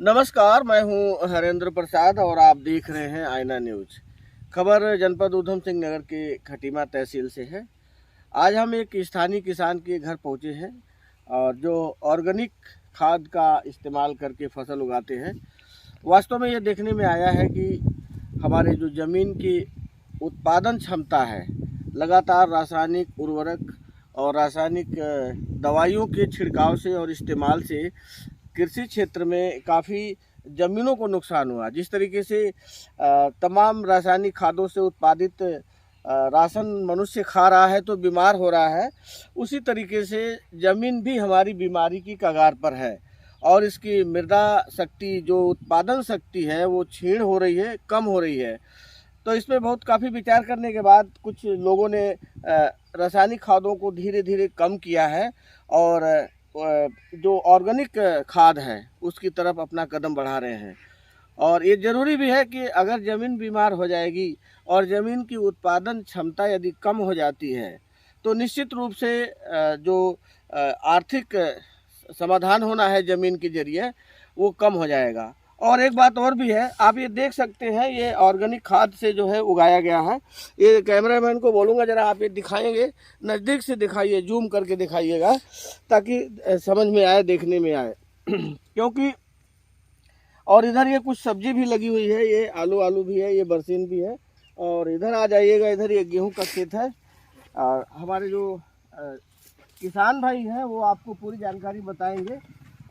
नमस्कार, मैं हूं हरेंद्र प्रसाद और आप देख रहे हैं आईना न्यूज। खबर जनपद ऊधम सिंह नगर के खटीमा तहसील से है। आज हम एक स्थानीय किसान के घर पहुंचे हैं और जो ऑर्गेनिक खाद का इस्तेमाल करके फसल उगाते हैं। वास्तव में ये देखने में आया है कि हमारे जो ज़मीन की उत्पादन क्षमता है, लगातार रासायनिक उर्वरक और रासायनिक दवाइयों के छिड़काव से और इस्तेमाल से कृषि क्षेत्र में काफ़ी ज़मीनों को नुकसान हुआ। जिस तरीके से तमाम रासायनिक खादों से उत्पादित राशन मनुष्य खा रहा है तो बीमार हो रहा है, उसी तरीके से ज़मीन भी हमारी बीमारी की कगार पर है और इसकी मृदा शक्ति, जो उत्पादन शक्ति है, वो क्षीण हो रही है, कम हो रही है। तो इसमें बहुत काफ़ी विचार करने के बाद कुछ लोगों ने रासायनिक खादों को धीरे धीरे कम किया है और जो ऑर्गेनिक खाद है उसकी तरफ अपना कदम बढ़ा रहे हैं। और ये ज़रूरी भी है कि अगर ज़मीन बीमार हो जाएगी और ज़मीन की उत्पादन क्षमता यदि कम हो जाती है तो निश्चित रूप से जो आर्थिक समाधान होना है ज़मीन के ज़रिए वो कम हो जाएगा। और एक बात और भी है, आप ये देख सकते हैं, ये ऑर्गेनिक खाद से जो है उगाया गया है। ये कैमरामैन को बोलूँगा जरा आप ये दिखाएंगे, नज़दीक से दिखाइए, जूम करके दिखाइएगा ताकि समझ में आए, देखने में आए क्योंकि और इधर ये कुछ सब्जी भी लगी हुई है, ये आलू भी है, ये बरसीन भी है। और इधर आ जाइएगा, इधर ये गेहूँ का खेत है और हमारे जो किसान भाई हैं वो आपको पूरी जानकारी बताएंगे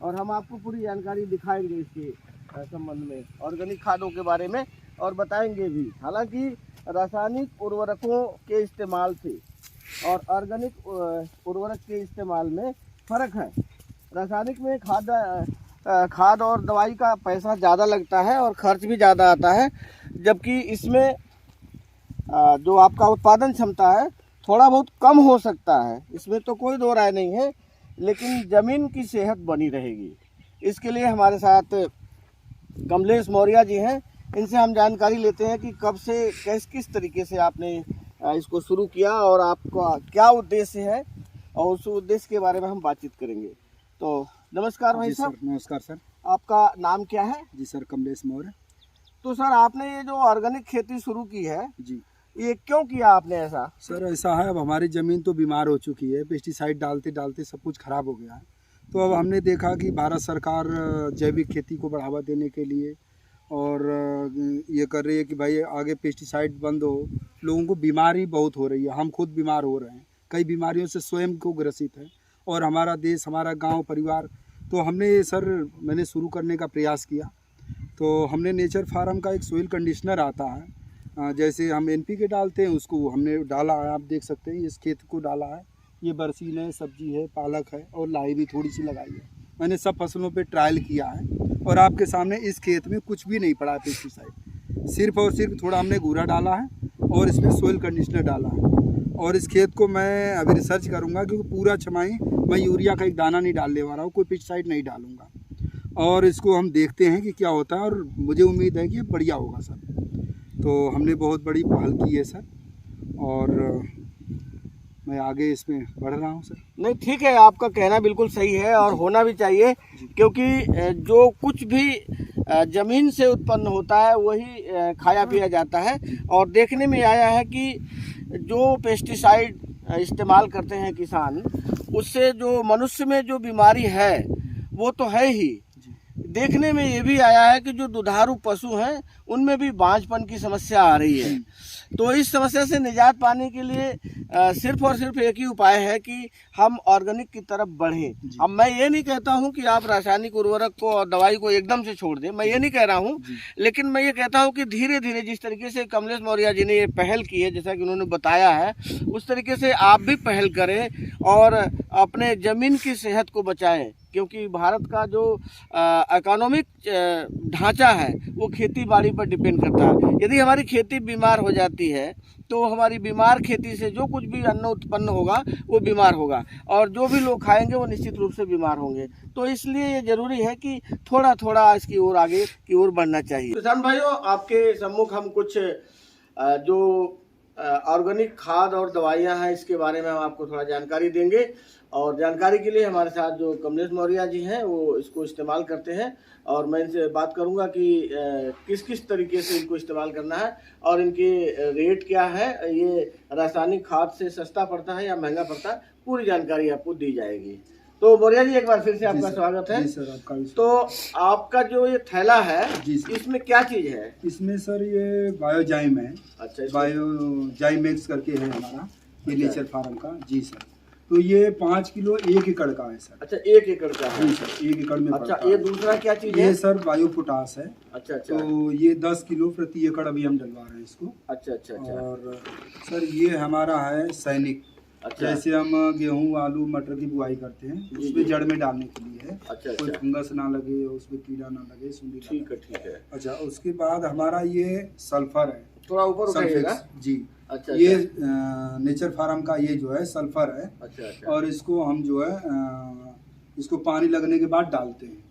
और हम आपको पूरी जानकारी दिखाएंगे इसके संबंध में, ऑर्गेनिक खादों के बारे में, और बताएंगे भी। हालांकि रासायनिक उर्वरकों के इस्तेमाल से और ऑर्गेनिक उर्वरक के इस्तेमाल में फ़र्क है। रासायनिक में खाद और दवाई का पैसा ज़्यादा लगता है और खर्च भी ज़्यादा आता है, जबकि इसमें जो आपका उत्पादन क्षमता है थोड़ा बहुत कम हो सकता है, इसमें तो कोई दो राय नहीं है, लेकिन ज़मीन की सेहत बनी रहेगी। इसके लिए हमारे साथ कमलेश मौर्य जी हैं, इनसे हम जानकारी लेते हैं कि कब से किस तरीके से आपने इसको शुरू किया और आपका क्या उद्देश्य है, और उस उद्देश्य के बारे में हम बातचीत करेंगे। तो नमस्कार भाई साहब। नमस्कार सर। आपका नाम क्या है? जी सर, कमलेश मौर्य। तो सर, आपने ये जो ऑर्गेनिक खेती शुरू की है जी, ये क्यों किया आपने ऐसा? सर ऐसा है, अब हमारी ज़मीन तो बीमार हो चुकी है, पेस्टिसाइड डालते डालते सब कुछ ख़राब हो गया है। तो अब हमने देखा कि भारत सरकार जैविक खेती को बढ़ावा देने के लिए और ये कर रही है कि भाई आगे पेस्टिसाइड बंद हो, लोगों को बीमारी बहुत हो रही है, हम खुद बीमार हो रहे हैं, कई बीमारियों से स्वयं को ग्रसित है और हमारा देश, हमारा गांव परिवार। तो हमने सर मैंने शुरू करने का प्रयास किया। तो हमने नेचर फार्म का एक सोइल कंडीशनर आता है, जैसे हम NPK डालते हैं, उसको हमने डाला है। आप देख सकते हैं, इस खेत को डाला है, ये बरसीन है, सब्जी है, पालक है और लाई भी थोड़ी सी लगाई है। मैंने सब फसलों पे ट्रायल किया है और आपके सामने इस खेत में कुछ भी नहीं पड़ा है पेस्टिसाइड, सिर्फ और सिर्फ थोड़ा हमने घूरा डाला है और इसमें सोइल कंडीशनर डाला है। और इस खेत को मैं अभी रिसर्च करूँगा, क्योंकि पूरा छमाही मैं यूरिया का एक दाना नहीं डालने वाला हूँ, कोई पेस्टिसाइड नहीं डालूँगा, और इसको हम देखते हैं कि क्या होता है और मुझे उम्मीद है कि ये बढ़िया होगा सर। तो हमने बहुत बड़ी पहल की है सर और मैं आगे इसमें बढ़ रहा हूँ सर। नहीं, ठीक है, आपका कहना बिल्कुल सही है और होना भी चाहिए, क्योंकि जो कुछ भी ज़मीन से उत्पन्न होता है वही खाया पिया जाता है। और देखने में आया है कि जो पेस्टिसाइड इस्तेमाल करते हैं किसान, उससे जो मनुष्य में जो बीमारी है वो तो है ही, देखने में ये भी आया है कि जो दुधारू पशु हैं उनमें भी बांझपन की समस्या आ रही है। तो इस समस्या से निजात पाने के लिए सिर्फ और सिर्फ एक ही उपाय है कि हम ऑर्गेनिक की तरफ बढ़ें। अब मैं ये नहीं कहता हूँ कि आप रासायनिक उर्वरक को और दवाई को एकदम से छोड़ दें, मैं ये नहीं कह रहा हूँ, लेकिन मैं ये कहता हूँ कि धीरे धीरे जिस तरीके से कमलेश मौर्य जी ने ये पहल की है, जैसा कि उन्होंने बताया है, उस तरीके से आप भी पहल करें और अपने ज़मीन की सेहत को बचाएं, क्योंकि भारत का जो इकोनॉमिक ढांचा है वो खेती बाड़ी पर डिपेंड करता है। यदि हमारी खेती बीमार हो जाती है तो हमारी बीमार खेती से जो कुछ भी अन्न उत्पन्न होगा वो बीमार होगा और जो भी लोग खाएंगे वो निश्चित रूप से बीमार होंगे। तो इसलिए ये जरूरी है कि थोड़ा थोड़ा इसकी ओर आगे की ओर बढ़ना चाहिए। किसान भाइयों, आपके सम्मुख हम कुछ जो ऑर्गेनिक खाद और दवाइयाँ हैं, इसके बारे में हम आपको थोड़ा जानकारी देंगे। और जानकारी के लिए हमारे साथ जो कमलेश मौर्य जी हैं वो इसको इस्तेमाल करते हैं, और मैं इनसे बात करूंगा कि किस किस तरीके से इनको इस्तेमाल करना है और इनके रेट क्या है, ये रासायनिक खाद से सस्ता पड़ता है या महंगा पड़ता है, पूरी जानकारी आपको दी जाएगी। तो मौर्य जी, एक बार फिर से आपका स्वागत है। जी सर, आपका भी। तो आपका जो ये थैला है, जी सर, इसमें क्या चीज है? इसमें सर ये बायोजाइम है। अच्छा, बायोजाइमेक्स करके है हमारा, ये अच्छा। नेचर फार्म का। जी सर, तो ये 5 किलो 1 एकड़ का है सर। अच्छा, 1 एकड़ का है। जी सर, 1 एकड़ में अच्छा, पड़ता ये है। दूसरा क्या चीज है? ये सर बायो पोटास है। अच्छा अच्छा। तो ये 10 किलो प्रति एकड़ अभी हम डलवा रहे हैं इसको। अच्छा अच्छा अच्छा। और सर ये हमारा है सैनिक। अच्छा। जैसे हम गेहूं, आलू, मटर की बुआई करते हैं, उसमें जड़ में डालने के लिए है। अच्छा कोई अच्छा। फंगस ना लगे, उसमें कीड़ा ना लगे, सुंडी ना ठीक है लगे। ठीक है। अच्छा, उसके बाद हमारा ये सल्फर है। थोड़ा ऊपर उठाइएगा। सल्फेक्स, जी। अच्छा ये अच्छा। नेचर फार्म का ये जो है सल्फर है। अच्छा अच्छा। और इसको हम जो है इसको पानी लगने के बाद डालते हैं।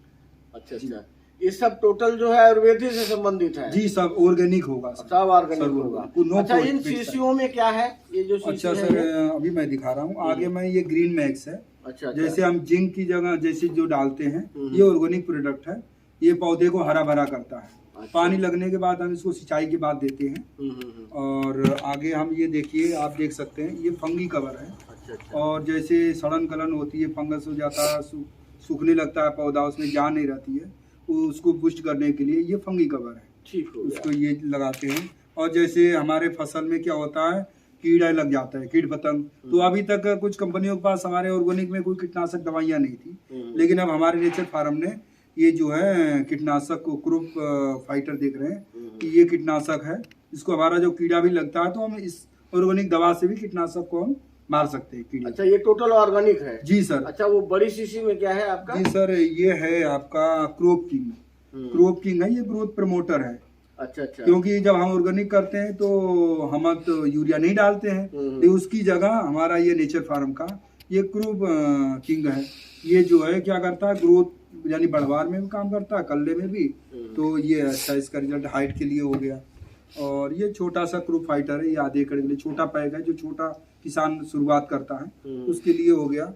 अच्छा अच्छा। ये सब टोटल जो है आयुर्वेदिक से संबंधित है? जी, सब ऑर्गेनिक होगा सर। सब ऑर्गेनिक होगा। नो अच्छा, इन पेस्टिसाइड। शीशियों में क्या है? ये जो शीशी अच्छा है सर, ये? अभी मैं दिखा रहा हूँ आगे में। ये ग्रीन मैक्स है। अच्छा अच्छा। जैसे हम जिंक की जगह जैसे जो डालते हैं, ये ऑर्गेनिक प्रोडक्ट है। ये पौधे को हरा भरा करता है। अच्छा। पानी लगने के बाद हम इसको सिंचाई के बाद देते हैं। और आगे हम ये देखिए, आप देख सकते हैं, ये फंगी कवर है। अच्छा अच्छा। और जैसे सड़न गलन होती है, फंगस हो जाता है, सूखने लगता है पौधा, उसमें जान नहीं रहती है, उसको पुष्ट करने के लिए ये फंगी कवर है। ठीक हो गया। उसको ये लगाते हैं। और जैसे हमारे फसल में क्या होता है, कीड़ा लग जाता है, कीट पतंग। तो अभी तक कुछ कंपनियों के पास हमारे ऑर्गेनिक में कोई कीटनाशक दवाइयाँ नहीं थी, लेकिन अब हमारे नेचर फार्म ने ये जो है कीटनाशक को क्रूप फाइटर देख रहे हैं कि ये कीटनाशक है। इसको हमारा जो कीड़ा भी लगता है तो हम इस ऑर्गेनिक दवा से भी कीटनाशक को हम मार सकते हैं कीड़े। अच्छा, ये टोटल ऑर्गेनिक है? जी सर। अच्छा, वो बड़ी शीशी में क्या है आपका? जी सर, ये है आपका क्रॉप किंग। क्रॉप किंग है, ये ग्रोथ प्रमोटर है। अच्छा अच्छा। क्योंकि जब हम ऑर्गेनिक करते हैं तो हम तो यूरिया नहीं डालते हैं, तो उसकी जगह हमारा ये नेचर फार्म का ये क्रॉप किंग है। ये जो है क्या करता है, ग्रोथ यानी बढ़वार में भी काम करता है, कल्ले में भी। तो ये अच्छा इसका रिजल्ट हाइट के लिए हो गया। और ये छोटा सा क्रॉप फाइटर है, ये आधे एकड़ के लिए छोटा पैक है, जो छोटा किसान शुरुआत करता है उसके लिए हो गया।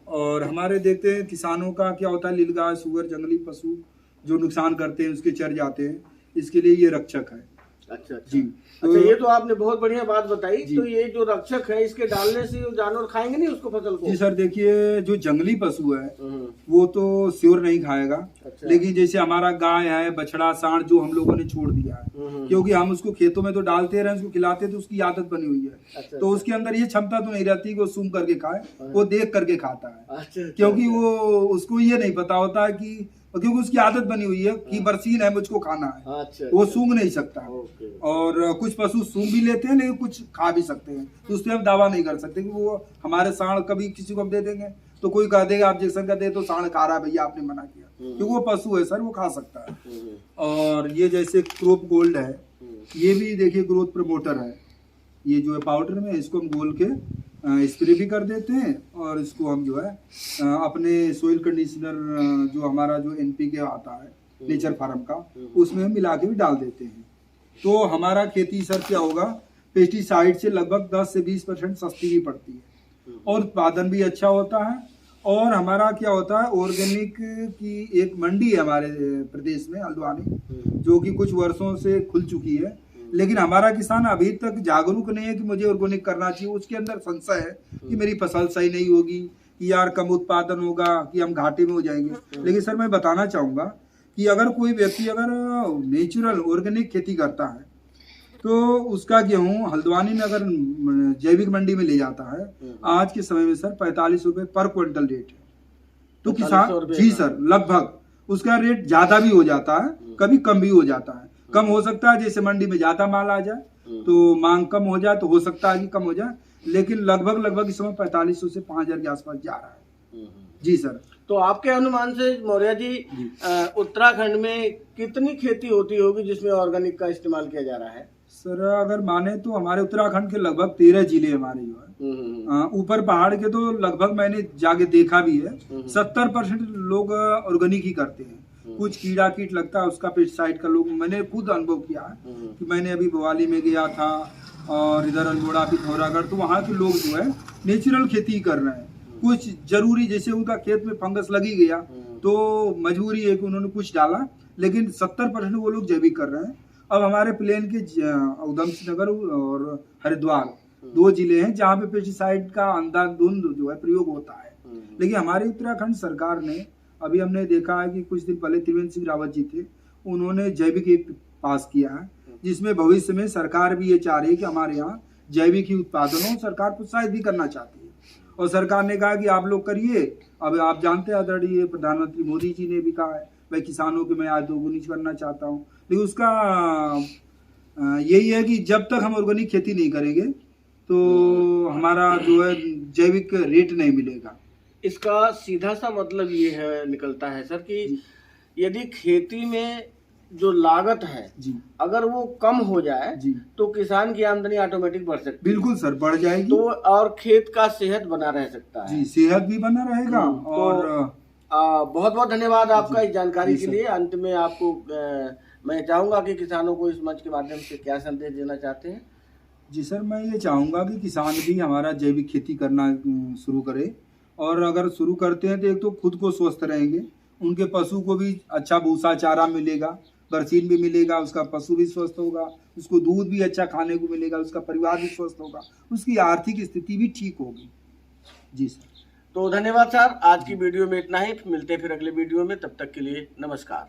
और हमारे देखते हैं किसानों का क्या होता है, नीलगाय, सुअर, जंगली पशु जो नुकसान करते हैं उसके चर जाते हैं, इसके लिए ये रक्षक है। अच्छा अच्छा। जी। अच्छा, ये तो आपने बहुत बढ़िया बात बताई। जी। तो ये जो रक्षक है, इसके डालने से जानवर खाएंगे नहीं उसको, फसल को? जी सर, देखिए जो जंगली पशु है वो तो श्योर नहीं खाएगा। अच्छा। लेकिन जैसे हमारा गाय है, बछड़ा, सांड जो हम लोगों ने छोड़ दिया है, क्योंकि हम उसको खेतों में तो डालते रहे, उसको खिलाते, तो उसकी आदत बनी हुई है। अच्छा, तो उसके अंदर ये क्षमता तो नहीं रहती कि वो सूंघ करके खाए, वो देख करके खाता है। अच्छा, क्योंकि वो उसको ये नहीं पता होता है कि, क्योंकि उसकी आदत बनी हुई है कि बरसीन है, मुझको खाना है। अच्छा, वो सूंघ नहीं सकता। ओके। और कुछ पशु सूंघ भी लेते हैं, लेकिन कुछ खा भी सकते हैं। तो उस पर हम दावा नहीं कर सकते कि वो हमारे सांड कभी किसी को हम दे देंगे तो कोई कह देगा ऑब्जेक्शन कर दे तो सांड खा रहा है, भैया आपने मना किया, क्योंकि वो पशु है सर, वो खा सकता है। और ये जैसे क्रॉप गोल्ड है, ये भी देखिए ग्रोथ प्रमोटर है। ये जो है पाउडर में, इसको हम घोल के स्प्रे भी कर देते हैं। और इसको हम जो है अपने सोइल कंडीशनर जो हमारा जो NPK आता है नेचर फार्म का, उसमें हम मिला के भी डाल देते हैं। तो हमारा खेती सर क्या होगा, पेस्टिसाइड से लगभग 10 से 20% सस्ती भी पड़ती है, और उत्पादन भी अच्छा होता है। और हमारा क्या होता है, ऑर्गेनिक की एक मंडी है हमारे प्रदेश में, हल्द्वानी, जो कि कुछ वर्षों से खुल चुकी है। लेकिन हमारा किसान अभी तक जागरूक नहीं है कि मुझे ऑर्गेनिक करना चाहिए। उसके अंदर संशय है कि मेरी फसल सही नहीं होगी, कि यार कम उत्पादन होगा, कि हम घाटे में हो जाएंगे। लेकिन सर मैं बताना चाहूँगा कि अगर कोई व्यक्ति अगर नेचुरल ऑर्गेनिक खेती करता है तो उसका गेहूँ हल्द्वानी में अगर जैविक मंडी में ले जाता है, आज के समय में सर 45 रुपए पर क्विंटल रेट है। तो किसान, जी सर, लगभग उसका रेट ज्यादा भी हो जाता है, कभी कम भी हो जाता है। कम हो सकता है जैसे मंडी में ज्यादा माल आ जाए तो मांग कम हो जाए, तो हो सकता है कि कम हो जाए, लेकिन लगभग इस समय 4500 से 5000 के आसपास जा रहा है। जी सर। तो आपके अनुमान से मौर्य जी, उत्तराखंड में कितनी खेती होती होगी जिसमें ऑर्गेनिक का इस्तेमाल किया जा रहा है? सर अगर माने तो हमारे उत्तराखंड के लगभग 13 जिले हमारे जो है, ऊपर पहाड़ के तो लगभग मैंने जाके देखा भी है, 70% लोग ऑर्गेनिक ही करते हैं। कुछ कीड़ा कीट लगता है उसका पेस्टिसाइड का लोग, मैंने खुद अनुभव किया है कि मैंने अभी भवाली में गया था और इधर अल्मोड़ा पिथौरागढ़, तो वहाँ के लोग जो है नेचुरल खेती कर रहे हैं। कुछ जरूरी, जैसे उनका खेत में फंगस लगी गया तो मजबूरी है कि उन्होंने कुछ डाला, लेकिन 70% वो लोग जैविक कर रहे हैं। अब हमारे प्लेन के उधम सिंह नगर और हरिद्वार 2 जिले हैं जहाँ पे पेस्टिसाइड का अंधाधुंध जो है प्रयोग होता है। लेकिन हमारी उत्तराखंड सरकार ने, अभी हमने देखा है कि कुछ दिन पहले त्रिवेंद्र सिंह रावत जी थे, उन्होंने जैविक एक्ट पास किया है, जिसमें भविष्य में सरकार भी ये चाह रही है कि हमारे यहाँ जैविक ही उत्पादन हो। सरकार प्रोत्साहित भी करना चाहती है और सरकार ने कहा कि आप लोग करिए। अब आप जानते हैं आदरणीय प्रधानमंत्री मोदी जी ने भी कहा है भाई किसानों की मैं आय दोगुनी करना चाहता हूँ, लेकिन उसका यही है कि जब तक हम ऑर्गेनिक खेती नहीं करेंगे तो हमारा जो है जैविक रेट नहीं मिलेगा। इसका सीधा सा मतलब ये है निकलता है सर कि यदि खेती में जो लागत है जी, अगर वो कम हो जाए जी, तो किसान की आमदनी ऑटोमेटिक बढ़ सकती है। बिल्कुल सर, बढ़ जाएगी तो और खेत का सेहत बना रह सकता है। जी, सेहत भी बना रहेगा। और बहुत बहुत धन्यवाद आपका इस जानकारी के लिए। अंत में आपको मैं चाहूंगा कि किसानों को इस मंच के माध्यम से क्या संदेश देना चाहते हैं? जी सर, मैं ये चाहूँगा कि किसान भी हमारा जैविक खेती करना शुरू करे, और अगर शुरू करते हैं तो एक तो खुद को स्वस्थ रहेंगे, उनके पशु को भी अच्छा भूसा चारा मिलेगा, बरसीन भी मिलेगा, उसका पशु भी स्वस्थ होगा, उसको दूध भी अच्छा खाने को मिलेगा, उसका परिवार भी स्वस्थ होगा, उसकी आर्थिक स्थिति भी ठीक होगी। जी सर। तो धन्यवाद सर, आज की वीडियो में इतना ही। मिलते हैं फिर अगले वीडियो में, तब तक के लिए नमस्कार।